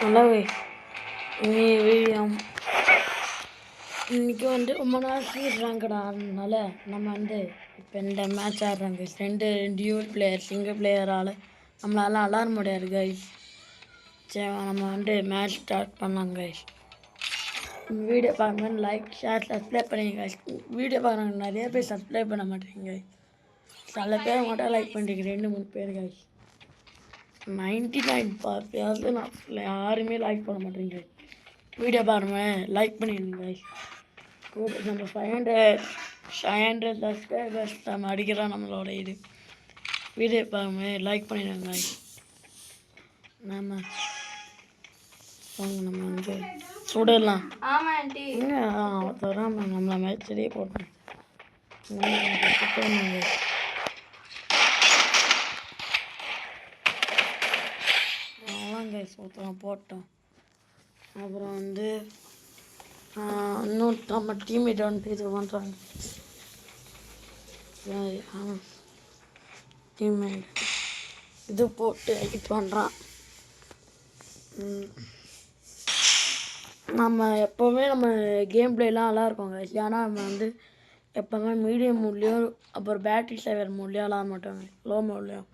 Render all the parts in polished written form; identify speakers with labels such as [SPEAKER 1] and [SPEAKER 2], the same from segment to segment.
[SPEAKER 1] நல்லாவே இன்றைக்கி வந்து ரொம்ப நாள் ரேங்கட் ஆடுறதுனால நம்ம வந்து இப்போ இந்த மேட்ச் ஆடுறாங்க ரெண்டு டியூல் பிளேயர் சிங்கிள் பிளேயரால் நம்மளால் விளாட முடியாது கைஸ். சரி நம்ம வந்து மேட்ச் ஸ்டார்ட் பண்ணலாம் கைஸ். வீடியோ பார்க்கும்போது லைக் ஷேர் சப்ஸ்கிரைப் பண்ணிங்க கைஸ். வீடியோ பார்க்குறவங்க நிறைய பேர் சப்ஸ்கிரைப் பண்ண மாட்டேங்க கைஸ். சில பேர் மட்டும் லைக் பண்ணுறீங்க 2-3 பேர் கைஸ். 99% யாருமே லைக் பண்ண மாட்டேங்க கைஸ். வீடியோ பாருங்க லைக் பண்ணிடுங்க கைஸ். நம்ம 500 சப்ஸ்கிரைபர்ஸ் நம்ம அடிக்கிறோம் நம்மளோட இது. வீடியோ பாருங்க லைக் பண்ணிடுங்க கைஸ். நம்ம வந்து சுடலாம். தராம நம்மளை மேட்ச்லேயே போட்டோம். சுத்தம் போட்டோம். அப்புறம் வந்து இன்னும் நம்ம டீம்மேட் வந்துட்டு இது பண்ணுறாங்க. டீம்மேட் இது போட்டு இது பண்ணுறான். நம்ம எப்போவுமே நம்ம கேம் பிளேலாம் நல்லா இருக்கோங்க. ஏன்னா நம்ம வந்து எப்போவுமே மீடியம் மூட்லேயும் அப்புறம் பேட்ரி சேவர் மூட்லேயும் விளாட மாட்டோங்க. லோ மோட்லேயும்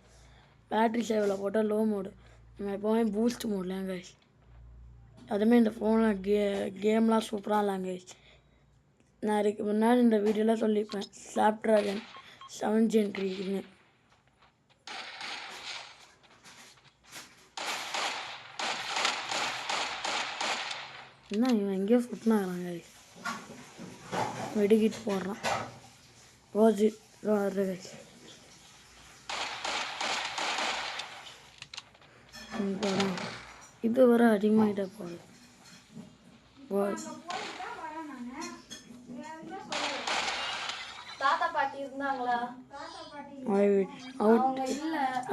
[SPEAKER 1] பேட்ரி சேவரில் போட்டால் லோ மோடு. நம்ம எப்போவுமே பூஸ்ட் மோட்லேயும் கைஸ். அதுவுமே இந்த ஃபோனில் கேம்லாம் சூப்பராக இல்லைங்க கைஸ். நான் இதுக்கு முன்னாடி இந்த வீடியோலாம் சொல்லியிருப்பேன். Snapdragon 7 Gen 3ன்னு. என்ன இவன் எங்கேயோ சுட்டினாங்கிறான் கைஸ். வெடிக்கிட்டு போடுறான். ரோஜி கைஸ். இது வர அதிகமாகிட்ட போகுது.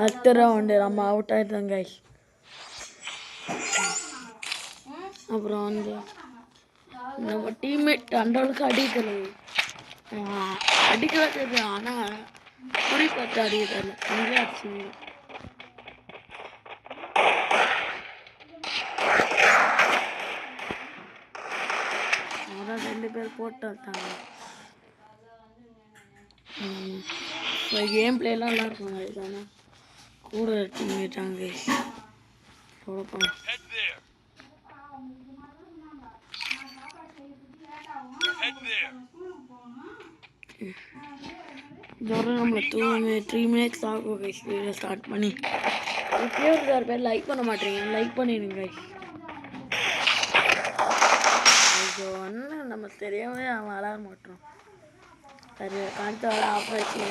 [SPEAKER 1] அடுத்த ரவுண்டு நம்ம அவுட் ஆகிட்டோம் கைஸ். அப்புறம் வந்து நம்ம டீம்மேட் அந்தளவுக்கு அடிக்கலை. அடிக்கலாம் தெரியும், ஆனால் குறி பார்த்து அடிக்க தெரியல. அங்கே அடிச்சு அதான் 2 பேர் போட்டு வந்தாங்க. இப்போ கேம் பிளேலாம் நல்லா இருக்குங்க. இதுதானே கூட டீம்மேட்டாங்க சொல்லப்போம். இதோட நம்ம 3 மினிட்ஸ் ஆகும் கைஸ். வீடியோ ஸ்டார்ட் பண்ணி இப்பயே ஒரு 6 பேர் லைக் பண்ண மாட்டேங்க. லைக் பண்ணிடுங்க கைஸ். ஐயோ ஒன்றும் நம்ம தெரியாமலே விளாட மாட்டோம். சரி கான்டாக்ட் ஆப்ரேஷன்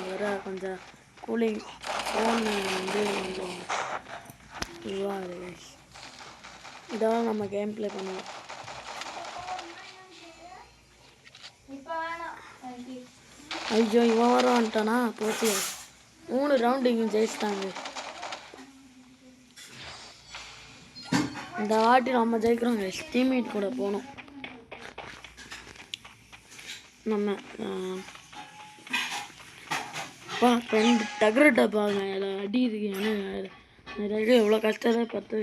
[SPEAKER 1] வர கொஞ்சம் கூலிங் ஃபோன் வந்து கொஞ்சம் இதுவாகுது கைஸ். இதெல்லாம் நம்ம கேம் பிளே பண்ணுவோம். ஐயோ இவன் வர வந்துட்டானா போச்சு. 3 ரவுண்டு இங்கே ஜெயிச்சிட்டாங்க. இந்த வாட்டி நம்ம ஜெயிக்கிறோங்க. டீம்மேட் கூட போகணும். நம்ம ஃப்ரெண்டு டக்ரட்டை பாருங்க. அதில் அடி இருக்கு. ஏன்னா எவ்வளோ கஷ்டத்தை பத்து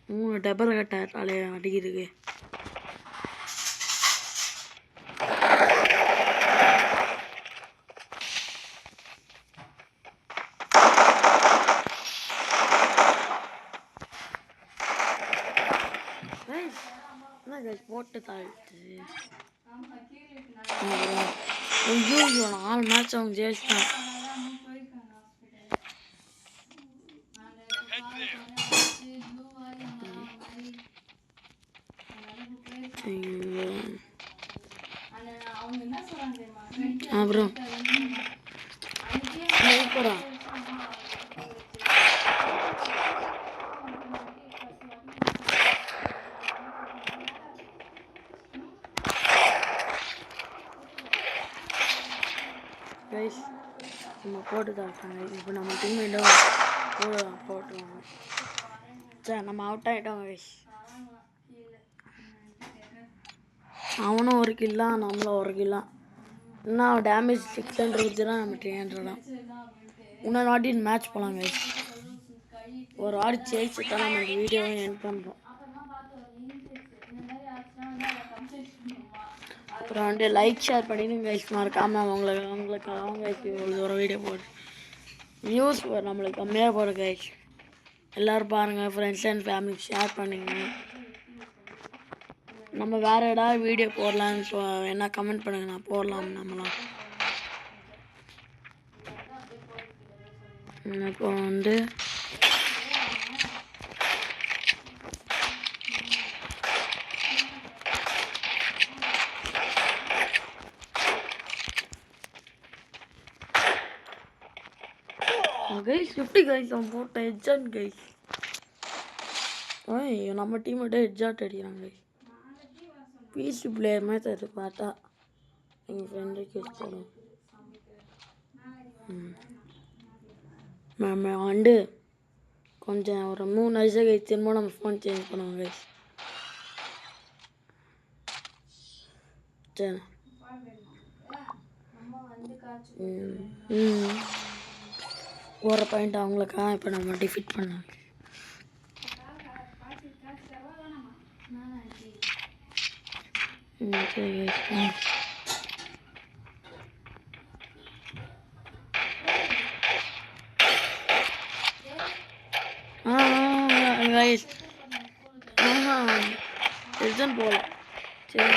[SPEAKER 1] 3 டபர் கட்டை தலையை அடிக்கிறதுக்கு. போட்டு தாழ்த்து. ஐயோ 4 மேட்ச் அவங்க ஜெயிச்சிட்டான். அப்புறம் கைஸ் நம்ம போட்டு தாட்டாங்க. இப்போ நம்ம டீம்மேட்டும் போட்டுருவாங்க. சரி நம்ம அவுட் ஆகிட்டோம் கைஸ். அவனும் 1 கில்லாம் நம்மளும் 1 கில்லாம். இன்னும் டேமேஜ் 600 தான் நம்ம 300 தான். இன்னொரு வாட்டி மேட்ச் போகலாம் கைஸ். ஒரு ஆடு ஜெயிச்சு தான் நம்ம இந்த வீடியோவை எண்ட் பண்ணுறோம். அப்புறம் வந்து லைக் ஷேர் பண்ணிடுங்க கைஸ், மறக்காமல் அவங்க ஒரு வீடியோ போடு. நியூஸ் நம்மளுக்கு கம்மியாக போடும் கைஸ். எல்லோரும் பாருங்கள், ஃப்ரெண்ட்ஸ் அண்ட் ஃபேமிலி ஷேர் பண்ணுங்க. நம்ம வேறு ஏதாவது வீடியோ போடலான்னு என்ன கமெண்ட் பண்ணுங்கள், நான் போடலாம். நம்மளாம் இப்போ வந்து கைஸ் 50 கைஸ் அவன் போட்ட ஹெட்ஷாட் கைஸ். நம்ம டீம்மேட்டே ஹெட்ஷாட் அடிக்கிறாங்க கைஸ். பிசி பிளேயர் மாதிரி தருது பார்த்தா. எங்கள் ஃப்ரெண்டு கேஸ் போடும். வந்து கொஞ்சம் ஒரு 3 வருஷம் கழிச்சு திரும்ப நம்ம ஃபோன் சேஞ்ச் பண்ணுவோம் கைஸ். சரி ஒரு பாயிண்ட் அவங்களுக்கா இப்போ நம்ம டிஃபீட் பண்ணோம். சரி கைஸ் ரிசன் போல. சரி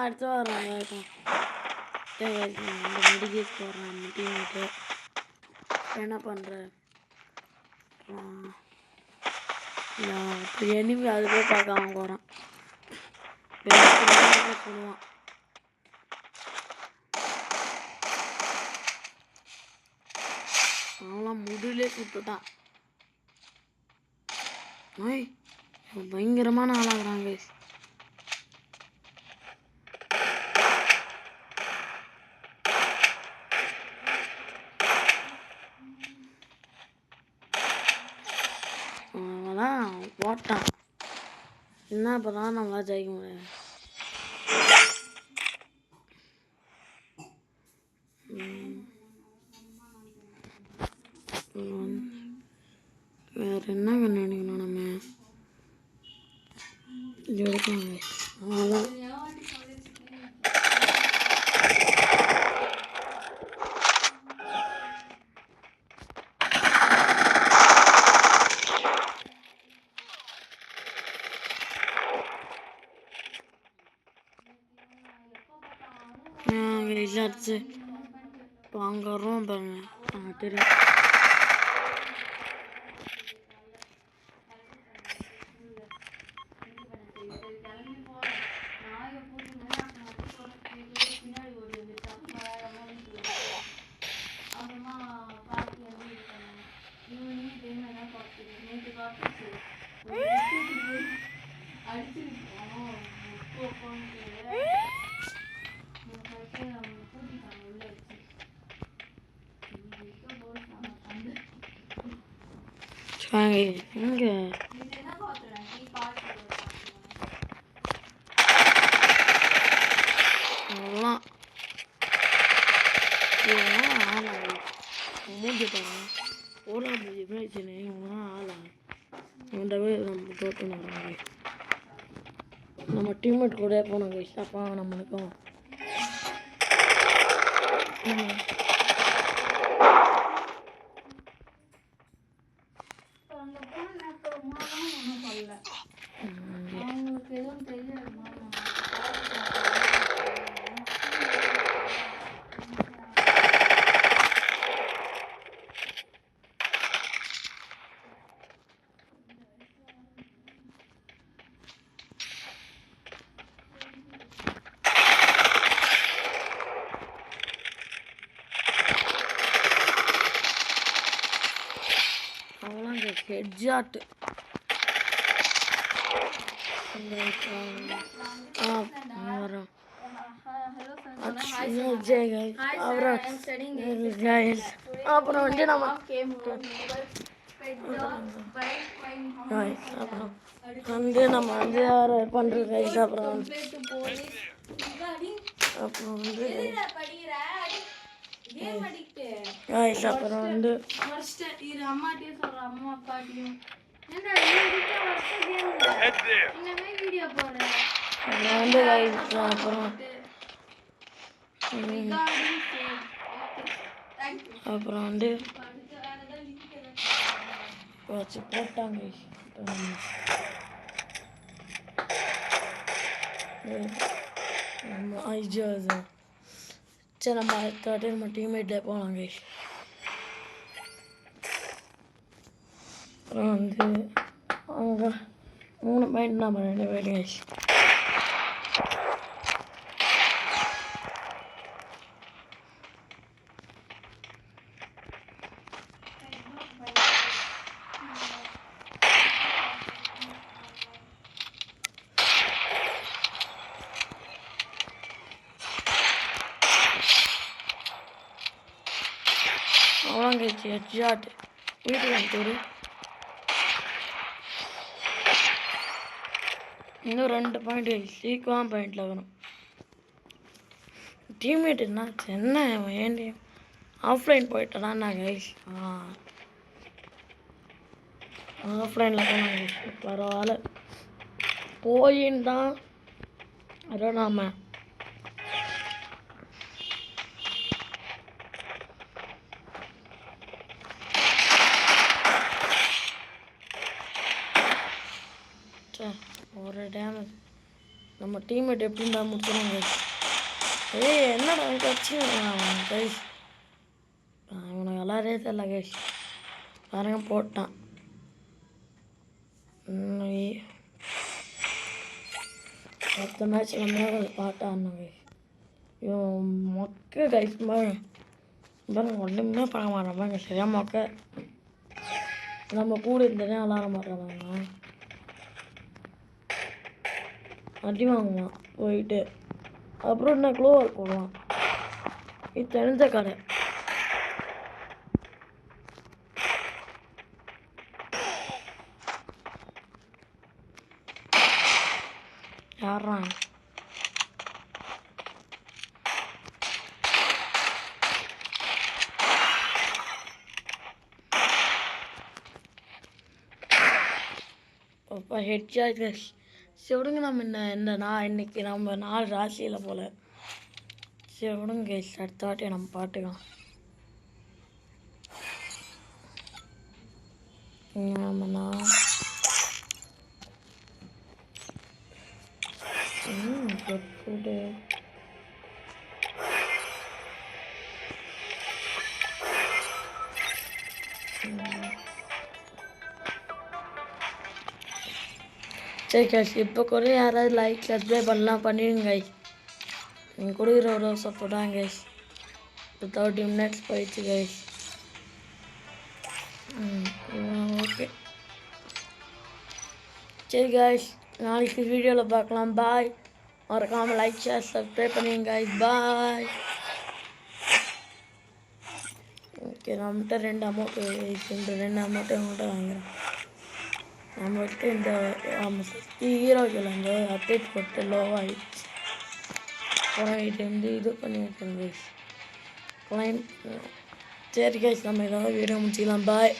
[SPEAKER 1] அடுத்து வர்றேன். சரி இந்த மெடிக்கேட் போடுறேன் நம்ம டீம்மேட்டு. என்ன பண்ணுறேன் எனிமி அது போய் பார்க்காம போகிறான். சொல்லுவான் அவன்லாம் முடிலே சுட்டுட்டான். பயங்கரமான ஆளாகிறாங்க. அவன்தான் போட்டான். என்ன இப்போ தான் நம்மளால் ஜெயிக்க முடியாது. வேறு என்ன கண்டுபிடிக்கணும் நம்ம இது எடுக்கணும். அவ்வளோதான். அடிச்சு இப்போ அங்கே வருவோம் பாருங்க. தெரியும். இங்க மூஞ்சி பாருங்க ஓடா மூஞ்சி பிரச்சனை ஆளா நம்ம தோட்டம் வராங்க. நம்ம டீம்மேட் கூட போனோம் அப்பா நம்மளுக்கும் அவங்களுக்கு எதுவும் தெரியாது. ஹெட்ஷாட் அப்புறம் வந்து நம்ம வந்து நம்ம வந்து யார் பண்ணுறது. அப்புறம் வந்து கைஸ் அப்புறம் வந்து வந்து கைஸ் அப்புறம் வந்து வச்சு போட்டாங்க ஐயோ சரி நம்ம அடுத்த நம்ம டீம்மேட்டில் போகலாம் கைஸ் அப்புறம் வந்து அவங்க 3 பாயிண்ட் நம்ம 2 பேரும் கைஸ் அவ்வளோங்க ஹெட்ஷாட் வீட்டுக்கு வந்துரு இன்னும் 2 பாயிண்ட் சீக்கிரம் பாயிண்டில் வேணும் டீம்மேட் என்ன என்ன வேண்டி ஆஃப்லைன் போயிட்டேனா நான் கைஸ் ஆஃப்லைனில் போனாங்க கைஸ் பரவாயில்ல போயின்னு தான் அதான் நாம் ஒரு டேமேஜ் நம்ம டீம்மேட் எப்படின்னு தான் முடிச்சிடும் கைஸ் என்னடா வச்சு கைஸ் இவனை விளாடவே தெரியல கைஸ் பாருங்க போட்டான் அடுத்த மேட்ச் நம்ம பாட்டு ஆடணும் கைஸ் இவன் மொக்க கைஸ் பாருங்க ஒன்றுமே பார்க்க மாட்டான் சரியா மொக்க நம்ம கூட இருந்ததே விளாட மாட்டாங்க அடி வாங்குவான் போயிட்டு அப்புறம் என்ன க்ளோவர் போடுவான் இது தெரிஞ்ச கடை யாரா அப்பா ஹெட்ஷாட் சரி விடுங்க நம்ம இன்னைக்கு நம்ம 4 ராசியில் போல் சரி விடுங்க கைஸ் அடுத்த வாட்டி நம்ம பாட்டுக்கலாம் ஆமாண்ணா ஃபுட்டு சரி கைஸ் இப்போ கூட யாராவது லைக் சப்ஸ்கிரைப் பண்ணலாம் பண்ணிடுங்க கைஸ் நீங்கள் கொடுக்குற ஒரு சப்போர்ட்டாங்க கைஸ் 30 மினிட்ஸ் போயிடுச்சு கைஸ் ஓகே சரி கைஸ் நாளைக்கு வீடியோவில் பார்க்கலாம் பாய் மறக்காமல் லைக் ஷேர் சப்ஸ்கிரைப் பண்ணிடுங்க கைஸ் பாய் ஓகே நம்மகிட்ட 2 அமௌண்ட்டு உங்கள்கிட்ட வாங்குகிறேன் நம்மகிட்ட இந்த ஹீரோக்கள் வந்து அப்டேட் போட்டு லோவாகிடுச்சு அப்புறம் இது வந்து இது பண்ணி வைக்கணும் கைஸ் கிளைம் சரி கைஸ் நம்ம ஏதாவது வீடியோ முடிச்சிக்கலாம் பாய்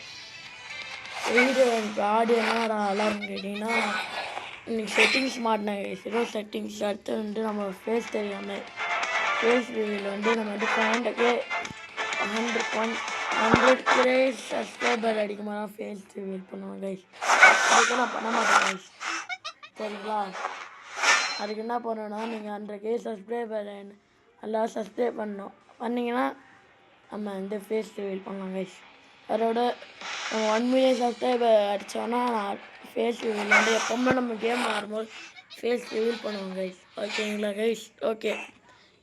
[SPEAKER 1] வீடியோ எனக்கு ஆடியோனா அலாரம் கேட்டிங்கன்னா இன்னைக்கு செட்டிங்ஸ் மாட்டினேன் கைஸ் ஏதோ செட்டிங்ஸ் அடுத்து வந்து நம்ம ஃபேஸ் தெரியாமல் ஃபேஸ் ரிவியூவில் வந்து நம்ம வந்து 100 சப்ஸ்கிரைபர் அடிக்கும்போது தான் ஃபேஸ் ரிவீல் பண்ணுவோம் கைஸ் அதுக்கு நான் பண்ண மாட்டேன் கைஸ் சரிங்களா அதுக்கு என்ன பண்ணணும்னா நீங்கள் 100K சப்ஸ்கிரைபர் எல்லாம் சப்ஸ்கிரைப் பண்ணிங்கன்னா நம்ம வந்து ஃபேஸ் ரிவீல் பண்ணலாம் கைஸ் அதோட 1 மில்லியன் சப்ஸ்கிரைபர் அடித்தோன்னா ஃபேஸ் ரிவீல் வந்து எப்போவுமே நம்ம கேம் ஆடும்போது ஃபேஸ் ரிவீல் பண்ணுவோம் கைஸ் ஓகேங்களா கைஸ் ஓகே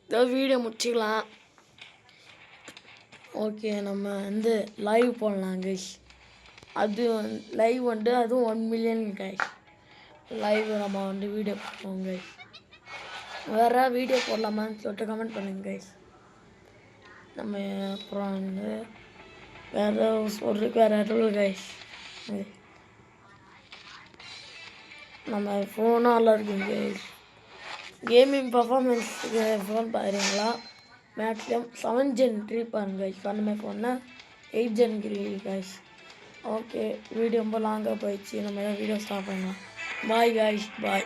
[SPEAKER 1] ஏதோ வீடியோ முடிச்சிக்கலாம் ஓகே நம்ம வந்து லைவ் போடலாம் கைஸ் அது லைவ் வந்து அதுவும் 1 மில்லியன் கைஸ் லைவ் நம்ம வந்து வீடியோ போடுவோம் கைஸ் வேறு வீடியோ போடலாமான்னு சொல்லிட்டு கமெண்ட் பண்ணுங்க கைஸ் நம்ம அப்புறம் வந்து வேறு சொல்கிறதுக்கு வேறு எதுவும் கைஸ் நம்ம ஃபோனும் நல்லா இருக்குங்க கைஸ் கேமிங் பர்ஃபார்மன்ஸுக்கு ஃபோன் பாருங்களா மேக்ஸிமம் 7 ஜென் பாருங்க கைஸ் அந்த மாதிரி ஃபோன்னா 8 ஜென் கைஸ். ஓகே வீடியோ ரொம்ப லாங்காக போயிடுச்சு. நம்ம ஏதாவது வீடியோ ஸ்டாப் பண்ணலாம். Bye guys bye.